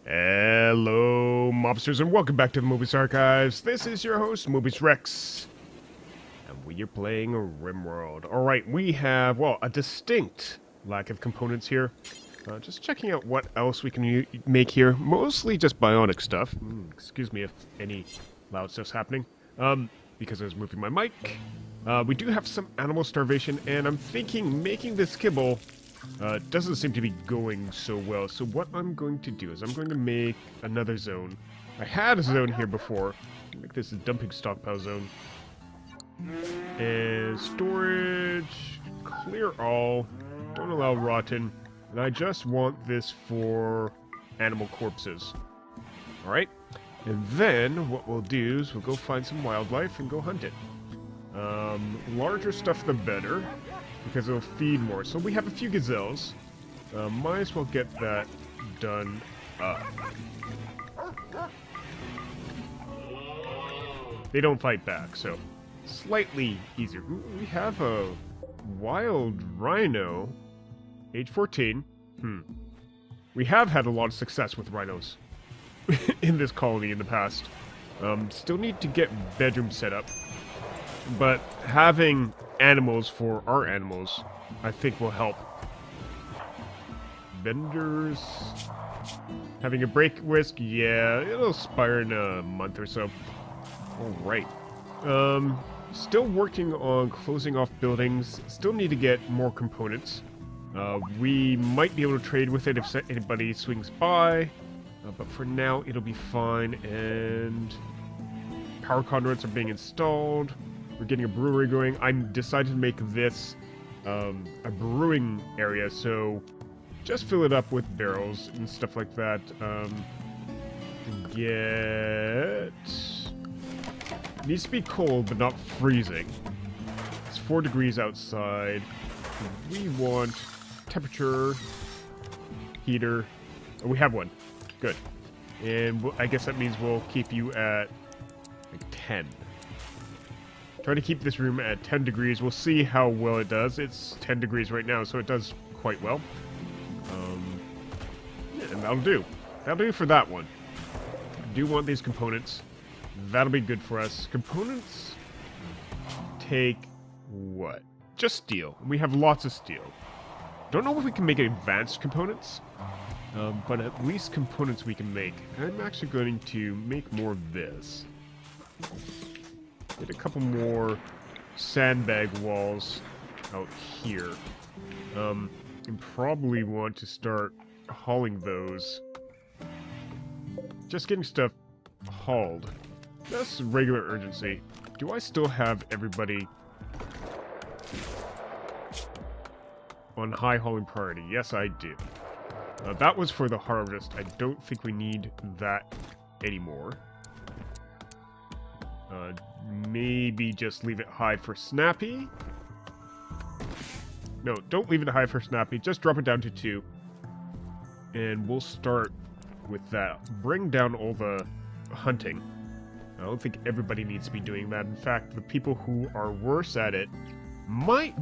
Hello, mobsters, and welcome back to the Mobius Archives. This is your host, Mobius Rex, and we are playing Rimworld. Alright, we have, well, a distinct lack of components here. Just checking out what else we can make here. Mostly just bionic stuff. Excuse me if any loud stuff's happening. Because I was moving my mic. We do have some animal starvation, and I'm thinking making this kibble doesn't seem to be going so well. So what I'm going to do is I'm going to make another zone. I had a zone here before. Make this a dumping stockpile zone. And storage, clear all, don't allow rotten. And I just want this for animal corpses. Alright? And then what we'll do is we'll go find some wildlife and go hunt it. Larger stuff the better, because it'll feed more. So we have a few gazelles. Might as well get that done up. They don't fight back, so slightly easier. Ooh, we have a wild rhino, age 14. We have had a lot of success with rhinos in this colony in the past. Still need to get bedrooms set up. But having animals for our animals, I think will help. Vendors. Having a break risk, yeah, it'll expire in a month or so. Alright. Still working on closing off buildings. Still need to get more components. We might be able to trade with it if anybody swings by. But for now, it'll be fine. And power conduits are being installed. We're getting a brewery going. I decided to make this a brewing area, so just fill it up with barrels and stuff like that. Needs to be cold, but not freezing. It's 4 degrees outside. We want temperature, heater. Oh, we have one. Good. And I guess that means we'll keep you at like 10. Try to keep this room at 10 degrees. We'll see how well it does. It's 10 degrees right now, so it does quite well. Yeah, and that'll do. That'll do for that one. I do want these components. That'll be good for us. Components take what? Just steel. We have lots of steel. Don't know if we can make advanced components, but at least components we can make. I'm actually going to make more of this. Get a couple more sandbag walls out here. And probably want to start hauling those. Just getting stuff hauled. That's regular urgency. Do I still have everybody on high hauling priority? Yes, I do. That was for the harvest. I don't think we need that anymore. Maybe just leave it high for Snappy. No, don't leave it high for Snappy. Just drop it down to 2. And we'll start with that. Bring down all the hunting. I don't think everybody needs to be doing that. In fact, the people who are worse at it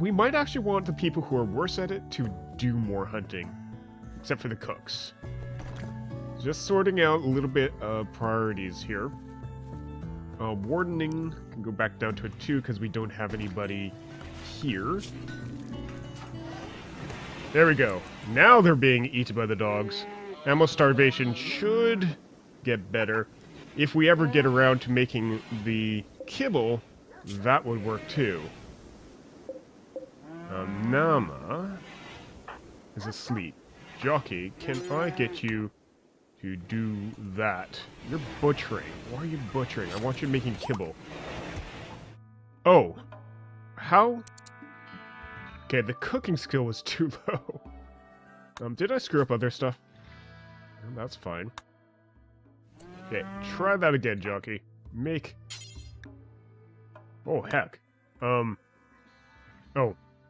we might actually want the people who are worse at it to do more hunting. Except for the cooks. Just sorting out a little bit of priorities here. Wardening can go back down to a 2 because we don't have anybody here. There we go. Now they're being eaten by the dogs. Animal starvation should get better. If we ever get around to making the kibble, that would work too. Nama is asleep. Jockey, can I get you to do that? You're butchering. Why are you butchering? I want you making kibble. Oh. How? Okay, the cooking skill was too low. Did I screw up other stuff? That's fine. Okay, try that again, Jockey. Make... Oh, heck. Oh,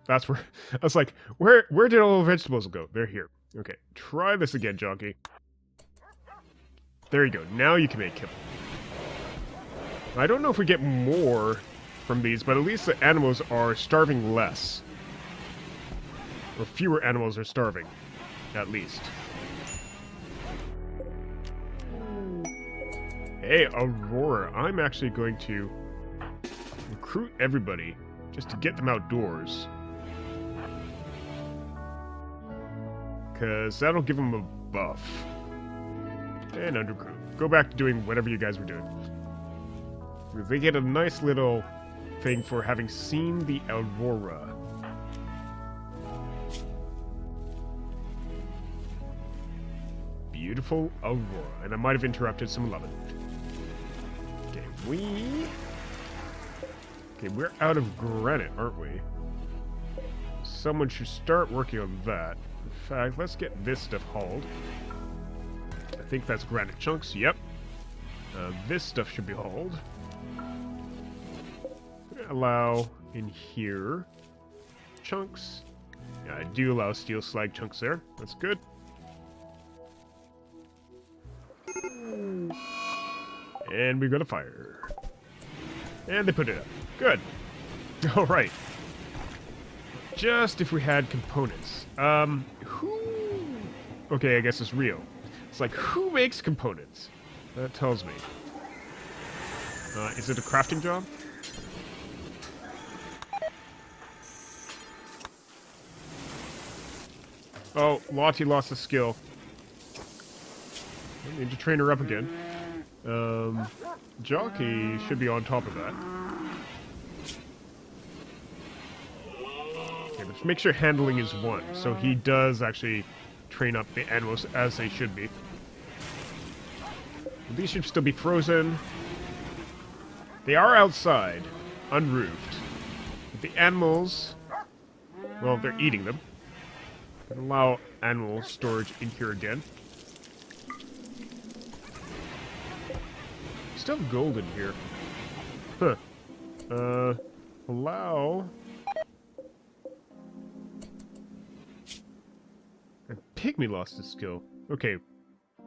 that's where... I was like, where did all the vegetables go? They're here. Okay, try this again, Jockey. There you go. Now you can make kibble. I don't know if we get more from these, but at least the animals are starving less. Or fewer animals are starving, at least. Hey, Aurora, I'm actually going to recruit everybody just to get them outdoors. Because that'll give them a buff. And undercrew. Go back to doing whatever you guys were doing. They get a nice little thing for having seen the Aurora. Beautiful Aurora. And I might have interrupted some loving. Okay, we're out of granite, aren't we? Someone should start working on that. In fact, let's get this stuff hauled. I think that's granite chunks, yep. This stuff should be hauled. Allow in here chunks. Yeah, I do allow steel slag chunks there. That's good. And we go to fire. And they put it up. Good. Alright. Just if we had components. Who... Okay, I guess it's real. It's like, who makes components? That tells me. Is it a crafting job? Oh, Lottie lost a skill. I need to train her up again. Jockey should be on top of that. Okay, let's make sure handling is 1, so he does actually train up the animals as they should be. These should still be frozen. They are outside, unroofed. But the animals, well, they're eating them. Allow animal storage in here again. Still have gold in here. Huh. Allow... And Pygmy lost his skill. Okay.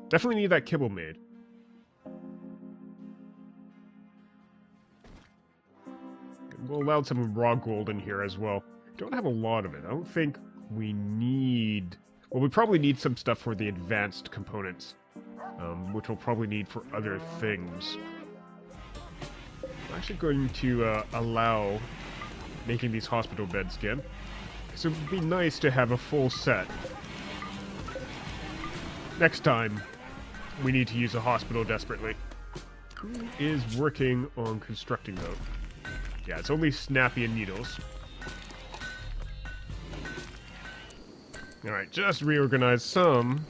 Definitely need that kibble made. We'll allow some raw gold in here as well. Don't have a lot of it. I don't think we need... Well, we probably need some stuff for the advanced components. Which we'll probably need for other things. I'm actually going to allow making these hospital beds again. Because it would be nice to have a full set. Next time, we need to use a hospital desperately. Who is working on constructing though? Yeah, it's only Snappy and Needles. Alright, just reorganize some.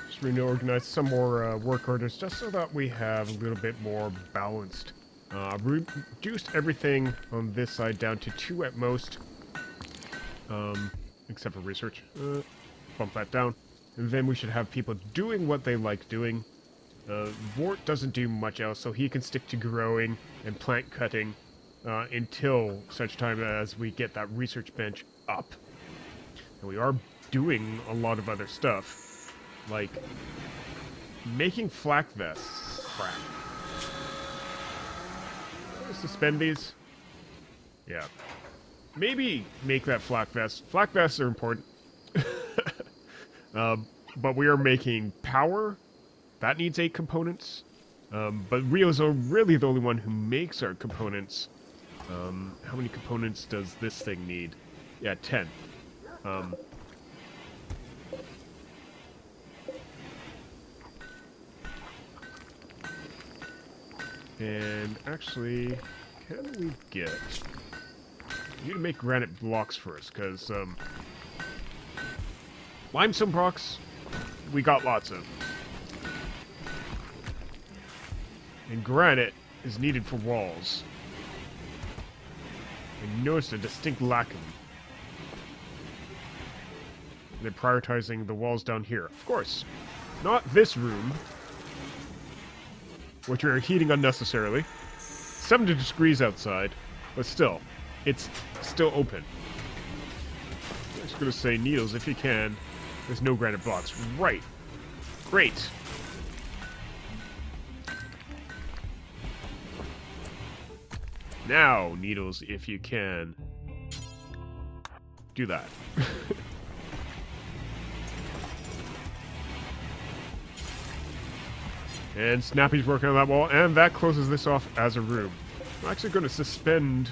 Just reorganize some more work orders just so that we have a little bit more balanced. Reduced everything on this side down to 2 at most. Except for research. Bump that down. And then we should have people doing what they like doing. Vort doesn't do much else, so he can stick to growing and plant cutting until such time as we get that research bench up. And we are doing a lot of other stuff, like making flak vests. Crap. Suspend these? Yeah. Maybe make that flak vest. Flak vests are important. But we are making power. That needs 8 components. But Rio's really the only one who makes our components. How many components does this thing need? Yeah, 10. And actually, can we get... We need to make granite blocks first, because, limestone blocks, we got lots of. And granite is needed for walls. And you notice a distinct lack of them. They're prioritizing the walls down here. Of course, not this room, which we are heating unnecessarily. 70 degrees outside, but still, it's still open. I'm just going to say, Needles, if you can. There's no granite blocks. Right. Great. Now, Needles, if you can. Do that. And Snappy's working on that wall, and that closes this off as a room. I'm actually going to suspend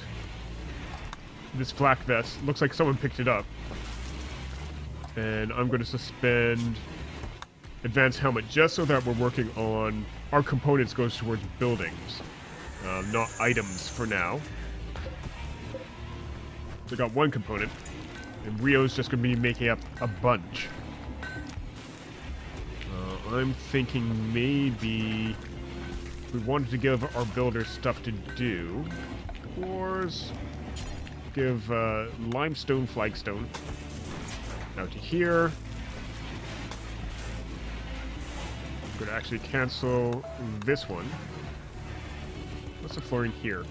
this flak vest. Looks like someone picked it up. And I'm going to suspend advanced helmet just so that we're working on our components goes towards buildings, not items for now. So we got one component, and Rio's just going to be making up a bunch. I'm thinking maybe we wanted to give our builders stuff to do. Cores, give limestone, flagstone out to here. I'm going to actually cancel this one. What's the floor in here?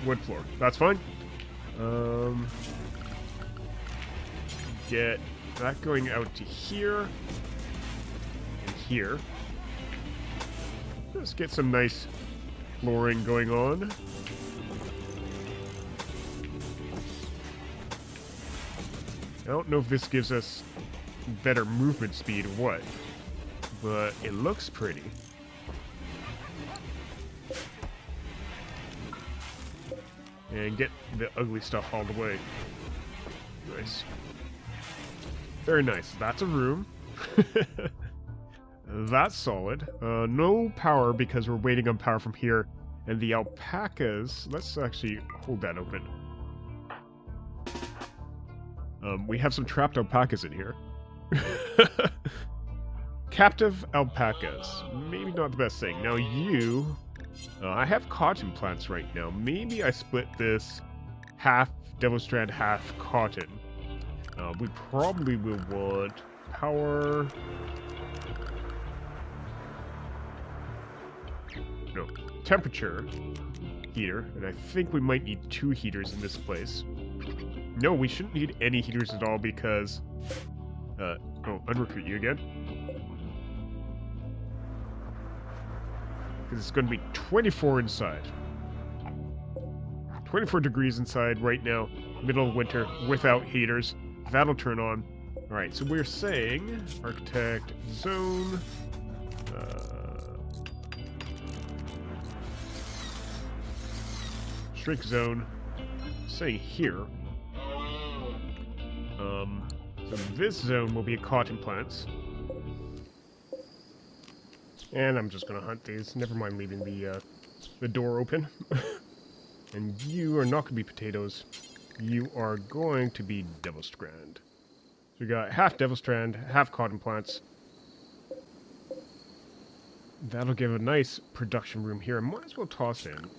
Wood floor. That's fine. Get that going out to here and here. Let's get some nice flooring going on. I don't know if this gives us better movement speed or what, but it looks pretty. And get the ugly stuff all the way. Nice. Very nice. That's a room. That's solid. No power because we're waiting on power from here. And the alpacas, let's actually hold that open. We have some trapped alpacas in here. Captive alpacas. Maybe not the best thing. Now you... I have cotton plants right now. Maybe I split this half devil strand, half cotton. We probably will want power... No, temperature heater. And I think we might need 2 heaters in this place. No, we shouldn't need any heaters at all because... oh, unrecruit you again. Because it's going to be 24 inside. 24 degrees inside right now, middle of winter, without heaters. That'll turn on. Alright, so we're saying architect zone. Shrink zone. Saying here. So this zone will be cotton plants. And I'm just gonna hunt these. Never mind leaving the door open. And you are not gonna be potatoes. You are going to be devil strand. So we got half devil strand, half cotton plants. That'll give a nice production room here. I might as well toss in.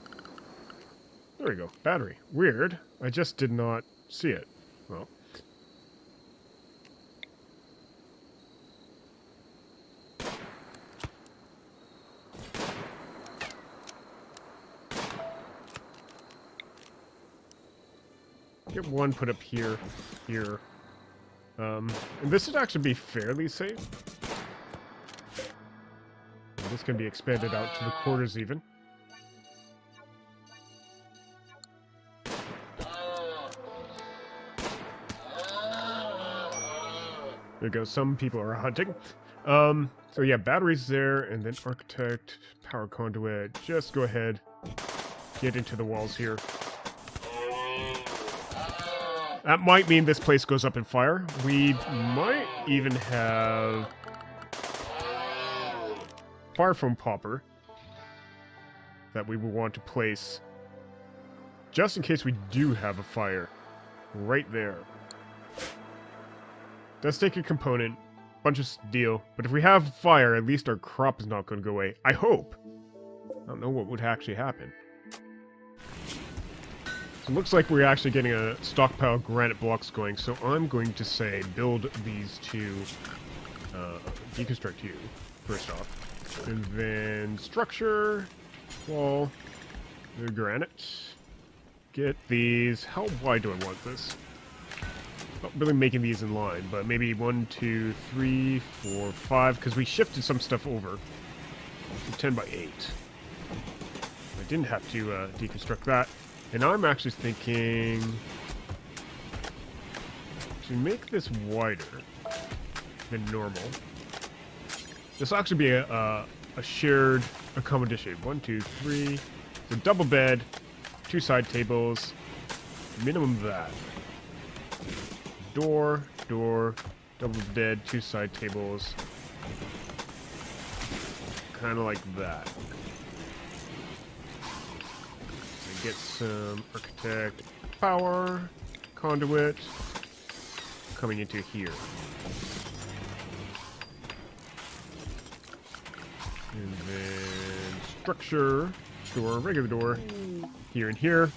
There we go. Battery. Weird. I just did not see it. Well. Get one put up here, here. And this should actually be fairly safe. And this can be expanded out to the quarters even. There we go, some people are hunting. So yeah, batteries there, and then architect, power conduit. Just go ahead, get into the walls here. That might mean this place goes up in fire. We might even have fire foam popper that we will want to place just in case we do have a fire right there. Does take a component, bunch of steel, but if we have fire, at least our crop is not going to go away. I hope. I don't know what would actually happen. So it looks like we're actually getting a stockpile of granite blocks going, so I'm going to say build these two, deconstruct you, first off. And then structure, wall, the granite. Get these. How wide do I want this? Not really making these in line, but maybe 1, 2, 3, 4, 5, because we shifted some stuff over. 10 by 8. I didn't have to deconstruct that. And I'm actually thinking to make this wider than normal. This will actually be a shared accommodation. 1, 2, 3. It's a double bed, 2 side tables, minimum of that. Door, double bed, 2 side tables. Kind of like that. And get some architect power, conduit, coming into here. And then structure, door, regular door, here and here.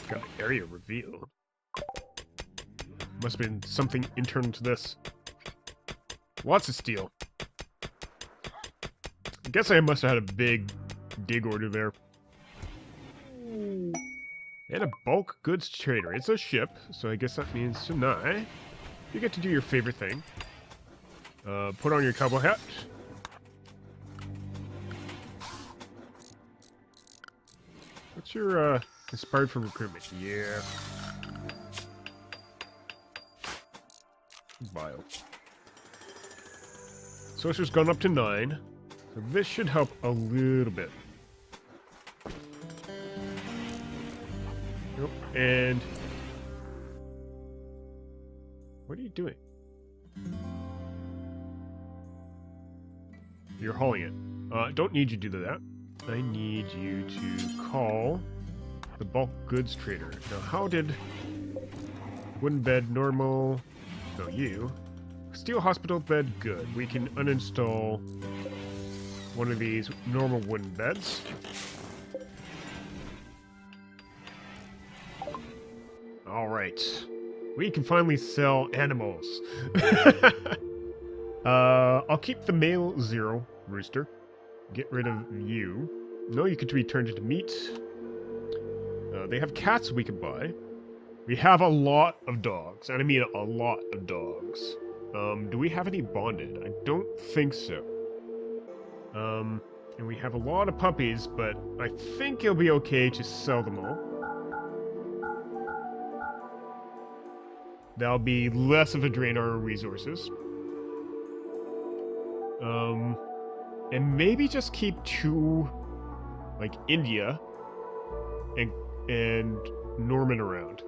Got an area reveal. Must have been something internal to this. Lots of steel. I guess I must have had a big dig order there. And a bulk goods trader. It's a ship, so I guess that means tonight you get to do your favorite thing. Put on your cowboy hat. What's your inspired from recruitment? Yeah. Bio. Social's gone up to 9. So this should help a little bit. Nope. And what are you doing? You're hauling it. Don't need you to do that. I need you to call the bulk goods trader. Now, how did wooden bed normal? No, you. Steel hospital bed, good. We can uninstall one of these normal wooden beds. Alright. We can finally sell animals. I'll keep the male 0 rooster. Get rid of you. No, you could be turned into meat. They have cats we can buy. We have a lot of dogs. And I mean a lot of dogs. Do we have any bonded? I don't think so. And we have a lot of puppies, but I think it'll be okay to sell them all. That'll be less of a drain on our resources. And maybe just keep 2, like, India and Norman around.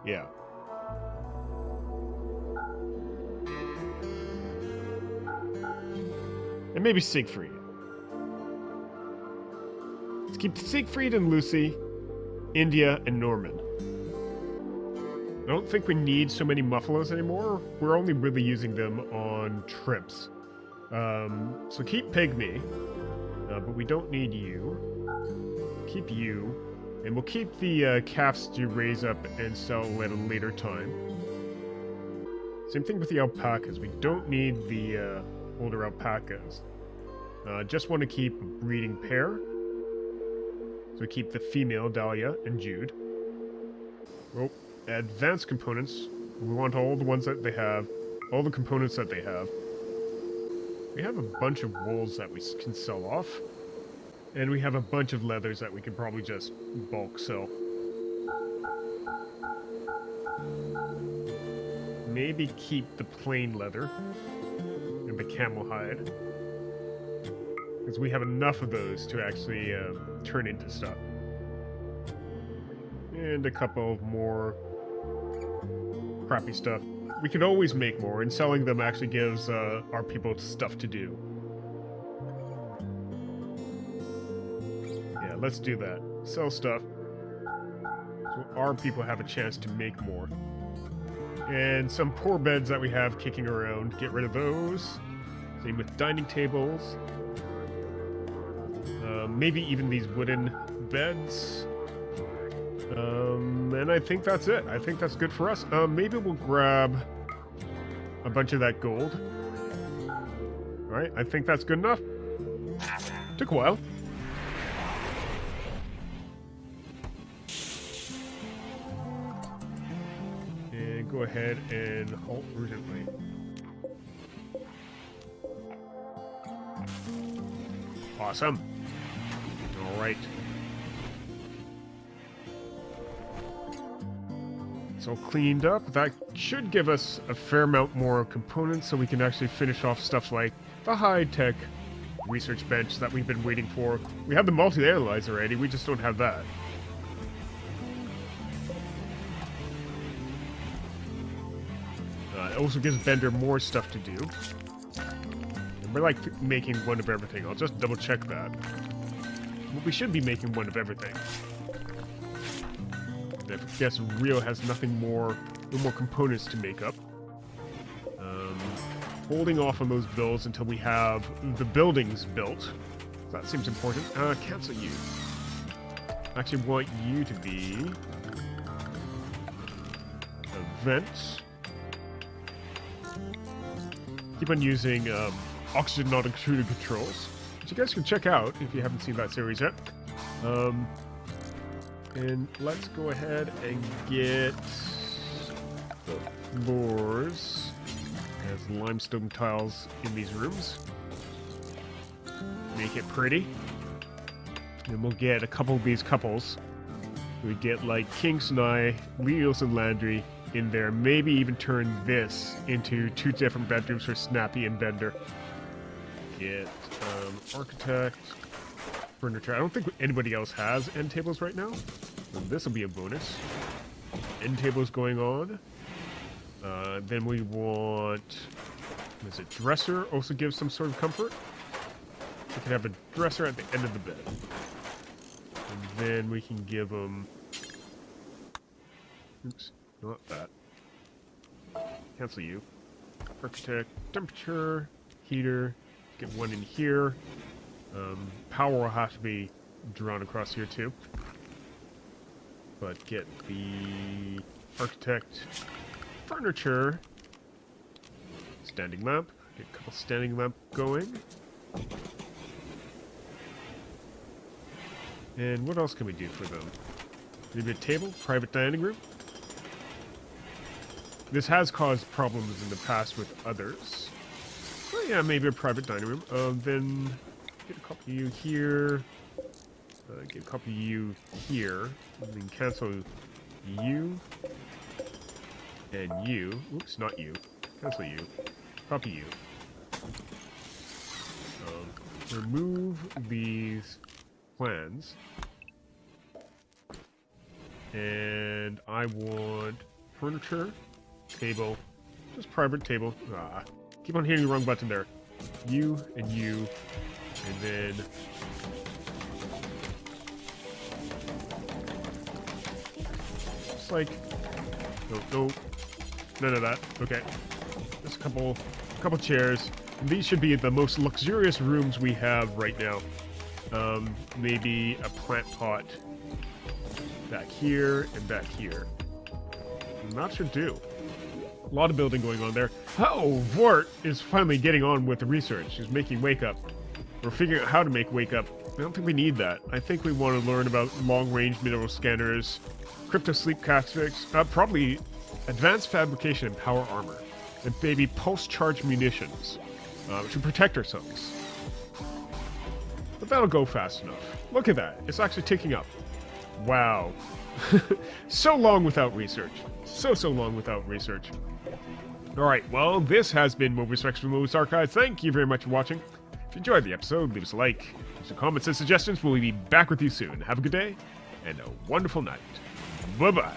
Yeah. And maybe Siegfried. Let's keep Siegfried and Lucy, India, and Norman. I don't think we need so many Muffalos anymore. We're only really using them on trips. So keep Pygmy, but we don't need you. Keep you. And we'll keep the calves to raise up and sell at a later time. Same thing with the alpacas. We don't need the older alpacas. Just want to keep a breeding pair. So we keep the female, Dahlia, and Jude. Oh, advanced components. We want all the ones that they have. All the components that they have. We have a bunch of wools that we can sell off. And we have a bunch of leathers that we can probably just bulk sell. Maybe keep the plain leather. And the camel hide. Because we have enough of those to actually turn into stuff. And a couple more crappy stuff. We could always make more, and selling them actually gives our people stuff to do. Yeah, let's do that. Sell stuff. So our people have a chance to make more. And some poor beds that we have kicking around, get rid of those. Same with dining tables. Maybe even these wooden beds. And I think that's it. I think that's good for us. Maybe we'll grab a bunch of that gold. Alright, I think that's good enough. Took a while. And go ahead and halt urgently. Awesome. Alright. It's all cleaned up. That should give us a fair amount more components so we can actually finish off stuff like the high-tech research bench that we've been waiting for. We have the multi-analyzer already, we just don't have that. It also gives Bender more stuff to do. And we're like making one of everything. I'll just double check that. Well, we should be making one of everything. I guess Rio has nothing more, no more components to make up. Holding off on those builds until we have the buildings built. That seems important. Cancel you. I actually want you to be events. Keep on using oxygen not extruded controls, which you guys can check out if you haven't seen that series yet. And let's go ahead and get the floors as limestone tiles in these rooms. Make it pretty. And we'll get a couple of these couples. We get like Kinks and I, Leos and Landry in there. Maybe even turn this into 2 different bedrooms for Snappy and Bender. Get architect, furniture. I don't think anybody else has end tables right now. So this will be a bonus. End tables going on. Then we want, what is it, dresser also gives some sort of comfort. We can have a dresser at the end of the bed. And then we can give them, oops, not that. Cancel you. Architect, temperature, heater, get one in here. Power will have to be drawn across here too. But get the architect, furniture, standing lamp, get a couple standing lamp going. And what else can we do for them? Maybe a table, private dining room. This has caused problems in the past with others. Well, yeah, maybe a private dining room. Then get a couple of you here. Get a couple of you here. And then cancel you. And you. Oops, not you. Cancel you. Copy you. Remove these plans. And I want furniture, table, just private table. Keep on hitting the wrong button there. You and you. And then just like no, none of that. Okay. Just a couple chairs. And these should be the most luxurious rooms we have right now. Maybe a plant pot back here and back here. And that should do. A lot of building going on there. Oh, Vort is finally getting on with the research. He's making Wake Up. We're figuring out how to make Wake Up. I don't think we need that. I think we want to learn about long-range mineral scanners, crypto sleep tactics, probably advanced fabrication and power armor, and maybe pulse-charge munitions to protect ourselves. But that'll go fast enough. Look at that. It's actually ticking up. Wow. So long without research. So long without research. Alright, well, this has been Mobius Rex from Mobius Archive. Thank you very much for watching. If you enjoyed the episode, leave us a like, leave some comments and suggestions. We'll be back with you soon. Have a good day, and a wonderful night. Bye-bye.